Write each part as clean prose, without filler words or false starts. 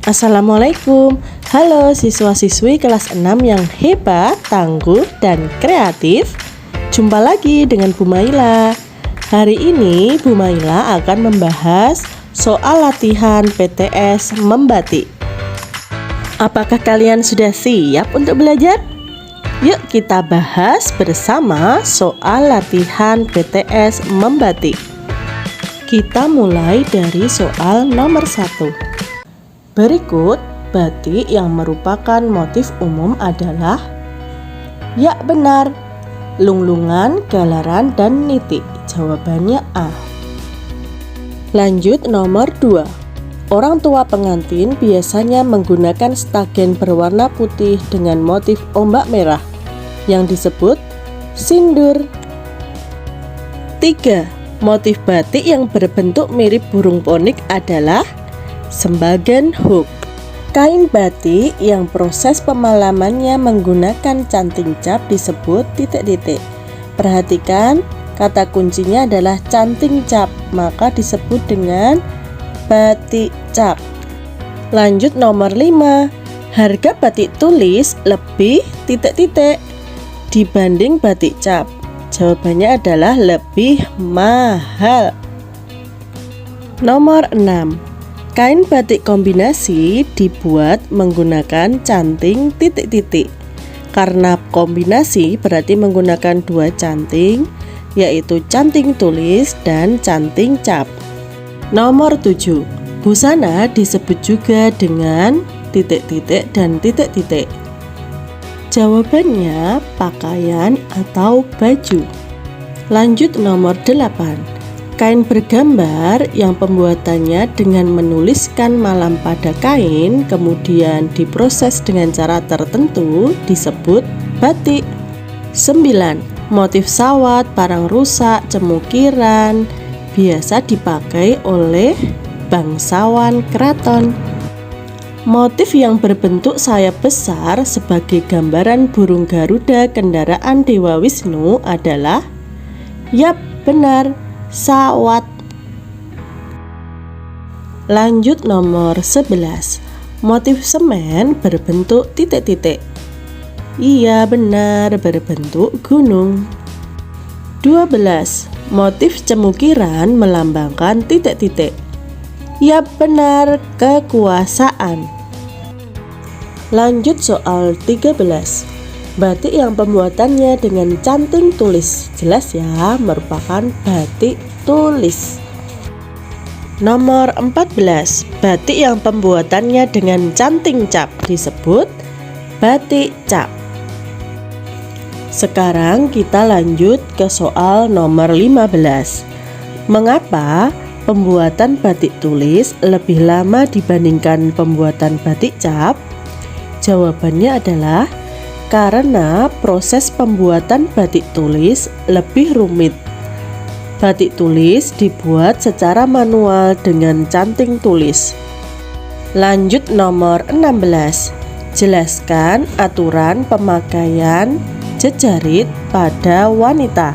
Assalamualaikum. Halo siswa-siswi kelas 6 yang hebat, tangguh, dan kreatif. Jumpa lagi dengan Bu Maila. Hari ini Bu Maila akan membahas soal latihan PTS membatik. Apakah kalian sudah siap untuk belajar? Yuk kita bahas bersama soal latihan PTS membatik. Kita mulai dari soal nomor 1. Berikut batik yang merupakan motif umum adalah: ya benar, lunglungan, galaran, dan nitik. Jawabannya A. Lanjut nomor 2. Orang tua pengantin biasanya menggunakan stagen berwarna putih dengan motif ombak merah yang disebut sindur. 3. Motif batik yang berbentuk mirip burung ponik adalah sembagan hook. Kain batik yang proses pemalamannya menggunakan canting cap disebut titik-titik. Perhatikan, kata kuncinya adalah canting cap, maka disebut dengan batik cap. Lanjut nomor 5. Harga batik tulis lebih titik-titik dibanding batik cap. Jawabannya adalah lebih mahal. Nomor 6. Kain batik kombinasi dibuat menggunakan canting titik-titik. Karena kombinasi berarti menggunakan dua canting, yaitu canting tulis dan canting cap. Nomor 7. Busana disebut juga dengan titik-titik dan titik-titik. Jawabannya pakaian atau baju. Lanjut nomor 8. Kain bergambar yang pembuatannya dengan menuliskan malam pada kain kemudian diproses dengan cara tertentu disebut batik. 9. Motif sawat, parang rusak, cemukiran biasa dipakai oleh bangsawan keraton. Motif yang berbentuk sayap besar sebagai gambaran burung Garuda kendaraan Dewa Wisnu adalah, yap benar, sawat. Lanjut nomor 11. Motif semen berbentuk titik-titik. Iya benar, berbentuk gunung. 12. Motif cemukiran melambangkan titik-titik. Ya benar, kekuasaan. Lanjut soal 13. Batik yang pembuatannya dengan canting tulis, jelas ya, merupakan batik tulis. Nomor 14. Batik yang pembuatannya dengan canting cap disebut batik cap. Sekarang kita lanjut ke soal nomor 15. Mengapa pembuatan batik tulis lebih lama dibandingkan pembuatan batik cap? Jawabannya adalah karena proses pembuatan batik tulis lebih rumit. Batik tulis dibuat secara manual dengan canting tulis. Lanjut nomor 16. Jelaskan aturan pemakaian jejarit pada wanita.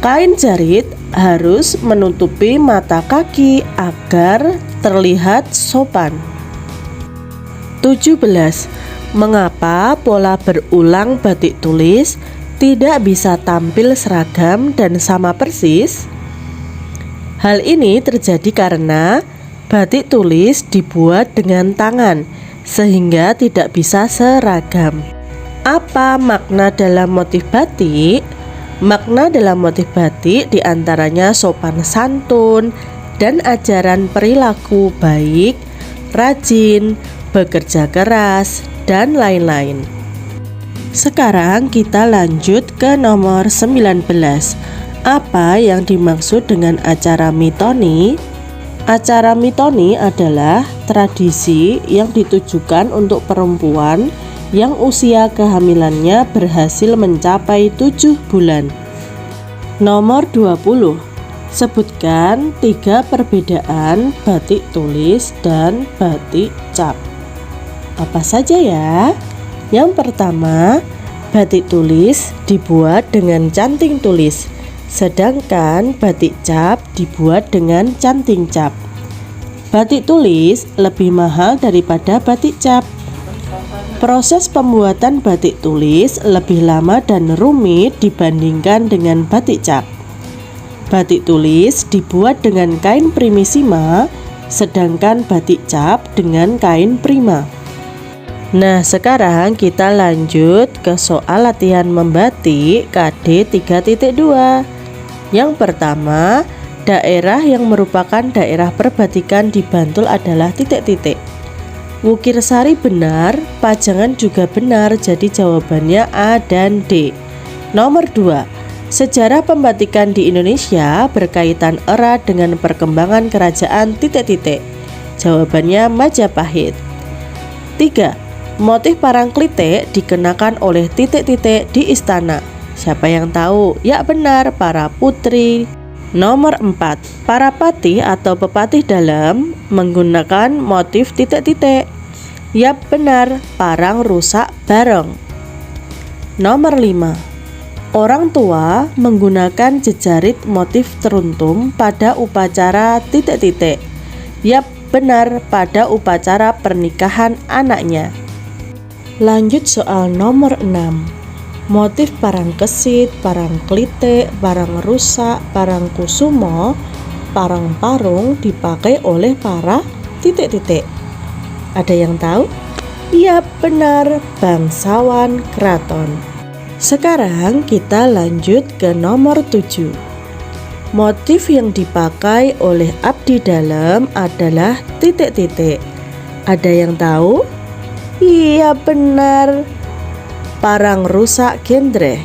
Kain jarit harus menutupi mata kaki agar terlihat sopan. 17. Mengapa pola berulang batik tulis tidak bisa tampil seragam dan sama persis? Hal ini terjadi karena batik tulis dibuat dengan tangan sehingga tidak bisa seragam. Apa makna dalam motif batik? Makna dalam motif batik diantaranya sopan santun dan ajaran perilaku baik, rajin, bekerja keras, dan lain-lain. Sekarang kita lanjut ke nomor 19. Apa yang dimaksud dengan acara mitoni? Acara mitoni adalah tradisi yang ditujukan untuk perempuan yang usia kehamilannya berhasil mencapai 7 bulan. Nomor 20. Sebutkan 3 perbedaan batik tulis dan batik cap. Apa saja ya? Yang pertama, batik tulis dibuat dengan canting tulis, sedangkan batik cap dibuat dengan canting cap. Batik tulis lebih mahal daripada batik cap. Proses pembuatan batik tulis lebih lama dan rumit dibandingkan dengan batik cap. Batik tulis dibuat dengan kain primisima, sedangkan batik cap dengan kain prima. Nah, sekarang kita lanjut ke soal latihan membatik KD 3.2. Yang pertama, daerah yang merupakan daerah perbatikan di Bantul adalah titik-titik. Wukirsari benar, Pajangan juga benar, jadi jawabannya A dan D. Nomor 2, sejarah pembatikan di Indonesia berkaitan erat dengan perkembangan kerajaan titik-titik. Jawabannya Majapahit. 3, motif parangklitik dikenakan oleh titik-titik di istana. Siapa yang tahu? Ya benar, para putri. Nomor 4, para patih atau pepatih dalam menggunakan motif titik-titik. Yap benar, parang rusak barong. Nomor 5, orang tua menggunakan jejarit motif teruntum pada upacara titik-titik. Yap benar, pada upacara pernikahan anaknya. Lanjut soal nomor 6. Motif parang kesit, parang klitik, parang rusak, parang kusumo, parang parung dipakai oleh para titik-titik. Ada yang tahu? Iya benar, bangsawan keraton. Sekarang kita lanjut ke nomor 7. Motif yang dipakai oleh abdi dalam adalah titik-titik. Ada yang tahu? Iya benar, parang rusak gendre.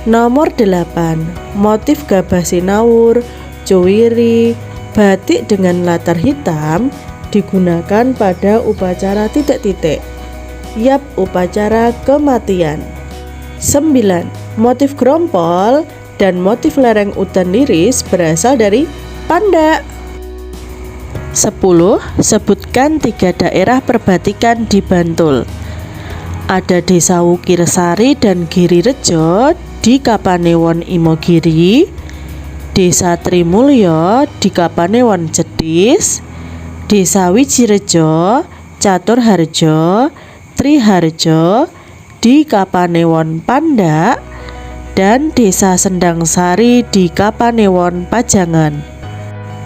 Nomor 8, motif gabah sinawur, cowiri, batik dengan latar hitam digunakan pada upacara titik-titik. Yap, upacara kematian. 9, motif grompol dan motif lereng udan liris berasal dari panda. 10, sebutkan 3 daerah perbatikan di Bantul. Ada Desa Wukirsari dan Girirejo di Kapanewon Imogiri, Desa Trimulyo di Kapanewon Jetis, Desa Wijirejo, Caturharjo, Triharjo di Kapanewon Pandak, dan Desa Sendangsari di Kapanewon Pajangan.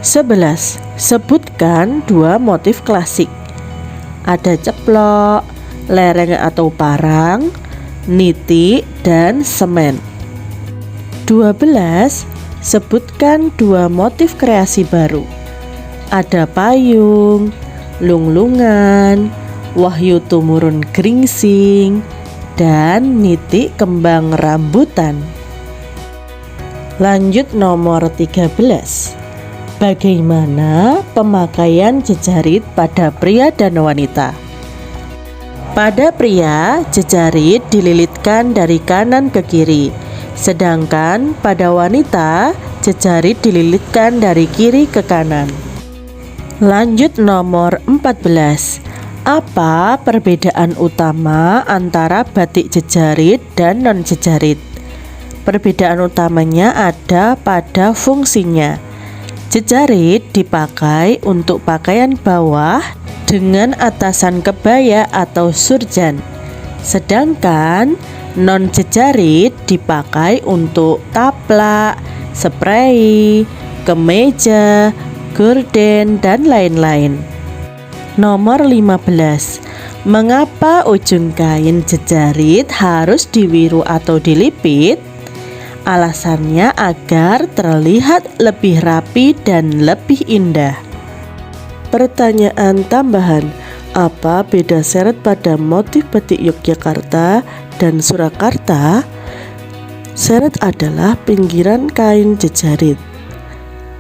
11, sebutkan 2 motif klasik. Ada ceplok, lereng atau parang, niti, dan semen. 12, sebutkan 2 motif kreasi baru. Ada payung, lunglungan, wahyu tumurun gringsing, dan niti kembang rambutan. Lanjut nomor 13. Bagaimana pemakaian jejarit pada pria dan wanita? Pada pria, jejarit dililitkan dari kanan ke kiri, sedangkan pada wanita, jejarit dililitkan dari kiri ke kanan. Lanjut nomor 14. Apa perbedaan utama antara batik jejarit dan non-jejarit? Perbedaan utamanya ada pada fungsinya. Jejarit dipakai untuk pakaian bawah dengan atasan kebaya atau surjan, sedangkan non-jejarit dipakai untuk taplak, sprei, kemeja, gorden, dan lain-lain. Nomor 15. Mengapa ujung kain jejarit harus diwiru atau dilipit? Alasannya agar terlihat lebih rapi dan lebih indah. Pertanyaan tambahan, apa beda seret pada motif batik Yogyakarta dan Surakarta? Seret adalah pinggiran kain jejarit.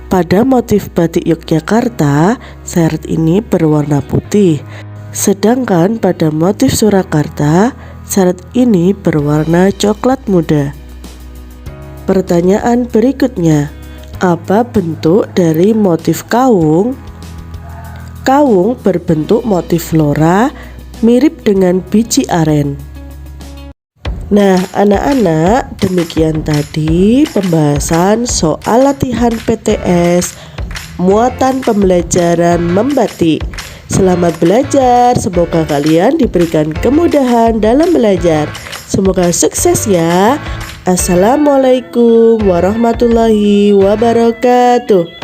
Pada motif batik Yogyakarta, seret ini berwarna putih, sedangkan pada motif Surakarta, seret ini berwarna coklat muda. Pertanyaan berikutnya, apa bentuk dari motif kawung? Kawung berbentuk motif flora, mirip dengan biji aren. Nah, anak-anak, demikian tadi pembahasan soal latihan PTS muatan pembelajaran membatik. Selamat belajar, semoga kalian diberikan kemudahan dalam belajar. Semoga sukses ya. Assalamualaikum warahmatullahi wabarakatuh.